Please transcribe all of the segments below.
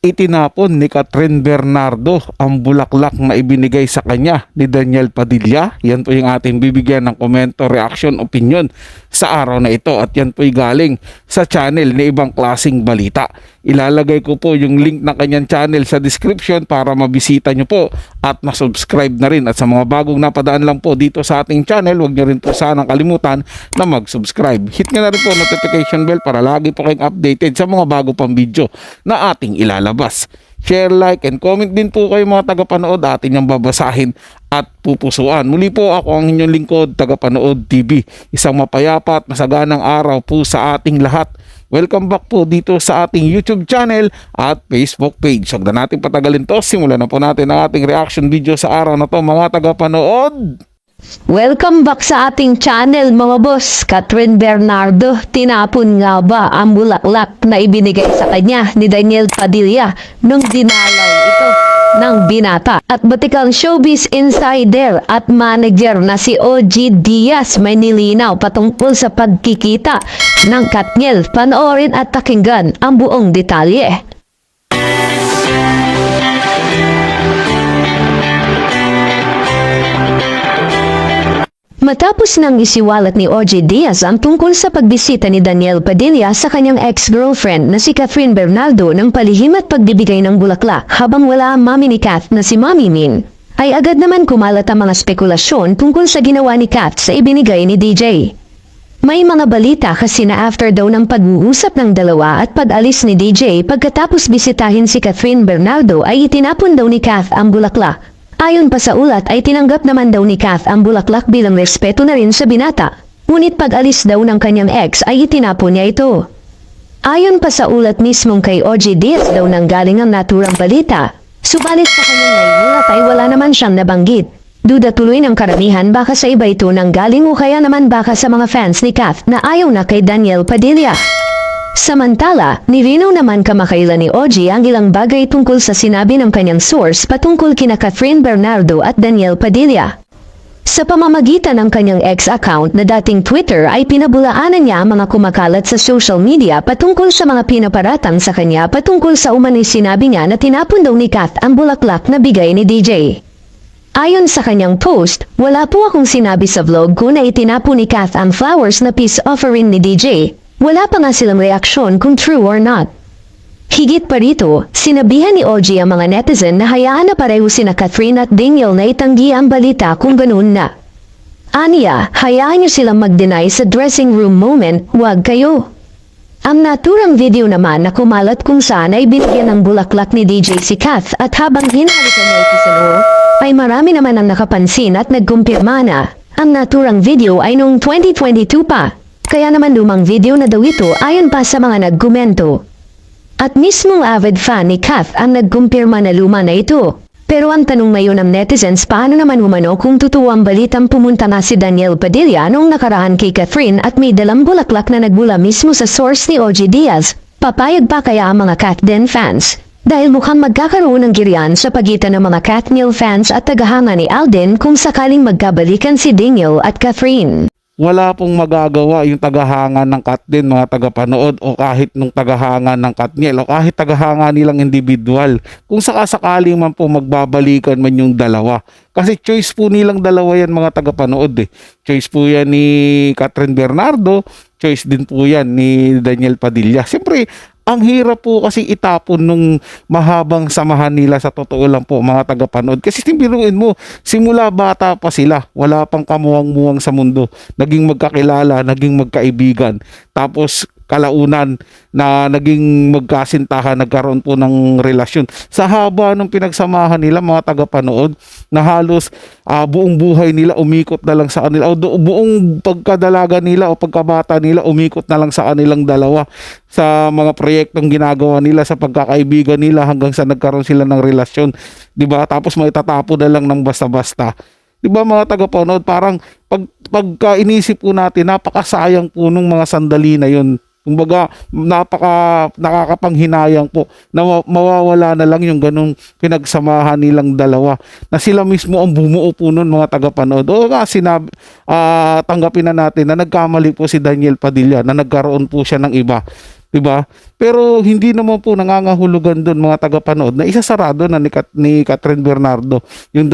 itinapon ni Catherine Bernardo ang bulaklak na ibinigay sa kanya ni Daniel Padilla. Yan po yung ating bibigyan ng komento, reaction, opinion sa araw na ito, at yan po galing sa channel ni Ibang Klaseng Balita. Ilalagay ko po yung link ng kanyang channel sa description para mabisita nyo po at masubscribe na rin. At sa mga bagong napadaan lang po dito sa ating channel, huwag nyo rin po sanang kalimutan na mag-subscribe. Hit nyo na rin po notification bell para lagi po kayong updated sa mga bago pang video na ating ilalabas. Share, like, and comment din po kayo mga tagapanood, atin yung babasahin at pupusuan. Muli po ako ang inyong lingkod, Tagapanood TV. Isang mapayapa at masaganang araw po sa ating lahat. Welcome back po dito sa ating YouTube channel at Facebook page. Huwag na natin patagalin to. Simulan na po natin ang ating reaction video sa araw na to mga tagapanood. Welcome back sa ating channel mga boss. Catherine Bernardo, tinapon nga ba ang bulaklak na ibinigay sa kanya ni Daniel Padilla nung dinalaw ito ng binata? At batikang showbiz insider at manager na si OG Diaz may nilinaw patungkol sa pagkikita ng Katniel. Panoorin at pakinggan ang buong detalye. Matapos nang isiwalat ni OG Diaz ang tungkol sa pagbisita ni Daniel Padilla sa kanyang ex-girlfriend na si Catherine Bernardo ng palihim at pagbibigay ng bulaklak habang wala ang mami ni Kath na si Mami Min, ay agad naman kumalat ang mga spekulasyon tungkol sa ginawa ni Kath sa ibinigay ni DJ. May mga balita kasi na after daw ng pag-uusap ng dalawa at pag-alis ni DJ pagkatapos bisitahin si Catherine Bernardo ay itinapon daw ni Kath ang bulaklak. Ayon pa sa ulat ay tinanggap naman daw ni Kath ang bulaklak bilang respeto na rin sa binata. Ngunit pag-alis daw ng kanyang ex ay itinapon niya ito. Ayon pa sa ulat mismong kay OG Diaz daw nanggaling ang naturang balita. Subalit sa kanyang naiulat ay wala naman siyang nabanggit. Duda tuloy ng karamihan baka sa iba ito nanggaling o kaya naman baka sa mga fans ni Kath na ayaw na kay Daniel Padilla. Samantala, nilinaw naman kamakailan ni OG ang ilang bagay tungkol sa sinabi ng kanyang source patungkol kina Catherine Bernardo at Daniel Padilla. Sa pamamagitan ng kanyang ex-account na dating Twitter ay pinabulaanan niya ang mga kumakalat sa social media patungkol sa mga pinaparatang sa kanya patungkol sa umano'y sinabi niya na tinapon daw ni Kath ang bulaklak na bigay ni DJ. Ayon sa kanyang post, wala po akong sinabi sa vlog ko na itinapon ni Kath ang flowers na peace offering ni DJ. Wala pa nga silang reaksyon kung true or not. Higit pa rito, sinabihan ni OG ang mga netizen na hayaan na pareho sina Catherine at Daniel na itanggi ang balita kung ganoon na. Aniya, hayaan niyo silang mag-deny sa dressing room moment, wag kayo. Ang naturang video naman na kumalat kung saan ay binigyan ng bulaklak ni DJ si Kath at habang hinalikan niya ito sa noo, ay marami naman ang nakapansin at nagkumpirma na ang naturang video ay noong 2022 pa. Kaya naman lumang video na daw ito ayon pa sa mga nagkomento. At mismong avid fan ni Kath ang nagkumpirma na luma na ito. Pero ang tanong ngayon ng netizens paano naman umano kung totoo ang balitang pumunta na si Daniel Padilla noong nakaraan kay Catherine at may dalang bulaklak na nagbula mismo sa source ni OG Diaz. Papayag pa kaya ang mga Kathden fans? Dahil mukhang magkakaroon ng girian sa pagitan ng mga Katniel fans at tagahanga ni Alden kung sakaling magkabalikan si Daniel at Catherine. Wala pong magagawa yung tagahanga ng Katniel mga tagapanood o kahit nung tagahanga ng Katniel o kahit tagahanga nilang individual. Kung sakasakaling man po magbabalikan man yung dalawa. Kasi choice po nilang dalawa yan mga tagapanood eh. Choice po yan ni Catherine Bernardo, choice din po yan ni Daniel Padilla. Siyempre, ang hirap po kasi itapon nung mahabang samahan nila sa totoo lang po mga tagapanood. Kasi biruin mo, simula bata pa sila, wala pang kamuwang-muwang sa mundo. Naging magkakilala, naging magkaibigan. Tapos kalaunan na naging magkasintahan, nagkaroon po ng relasyon. Sa haba ng pinagsamahan nila mga tagapanood, na halos buong buhay nila umikot na lang sa kanila o buong pagkadalaga nila o pagkabata nila umikot na lang sa kanilang dalawa sa mga proyektong ginagawa nila sa pagkakaibigan nila hanggang sa nagkaroon sila ng relasyon, 'di ba? Tapos maitatapo na lang ng basta-basta. 'Di ba mga tagapanood, parang pagka inisip po natin, napakasayang po nung mga sandali na 'yon. Kumbaga, nakakapanghinayang po na mawawala na lang yung ganung pinagsamahan nilang dalawa. Na sila mismo ang bumuo po nun mga tagapanood. O nga, tanggapin na natin na nagkamali po si Daniel Padilla na nagkaroon po siya ng iba. 'Diba? Pero hindi naman po nangangahulugan doon mga tagapanood na isasarado na ni Catherine Bernardo yung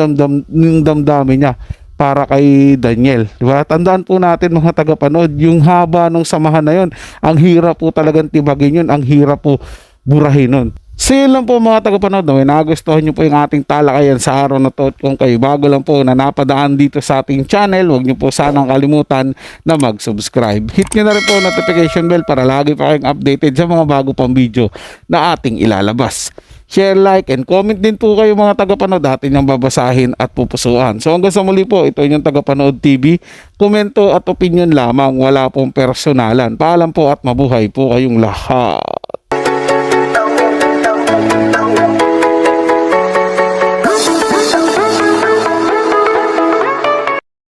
damdamin niya para kay Daniel, 'di ba? Tandaan po natin mga tagapanood, yung haba ng samahan na 'yon, ang hirap po talagang tibagin 'yon, ang hirap po burahin nun. So yun lang po mga tagapanood, no? Nagustuhan nyo po yung ating talakayan sa araw na to. At kung kayo bago lang po na napadaan dito sa ating channel, huwag nyo po sanang kalimutan na mag-subscribe. Hit nyo na rin po notification bell para lagi pa kayong updated sa mga bago pang video na ating ilalabas. Share, like, and comment din po kayo mga tagapanood, atin yung babasahin at pupusuan. So hanggang sa muli po, ito yung Tagapanood TV. Komento at opinion lamang, wala pong personalan. Paalam po at mabuhay po kayong lahat.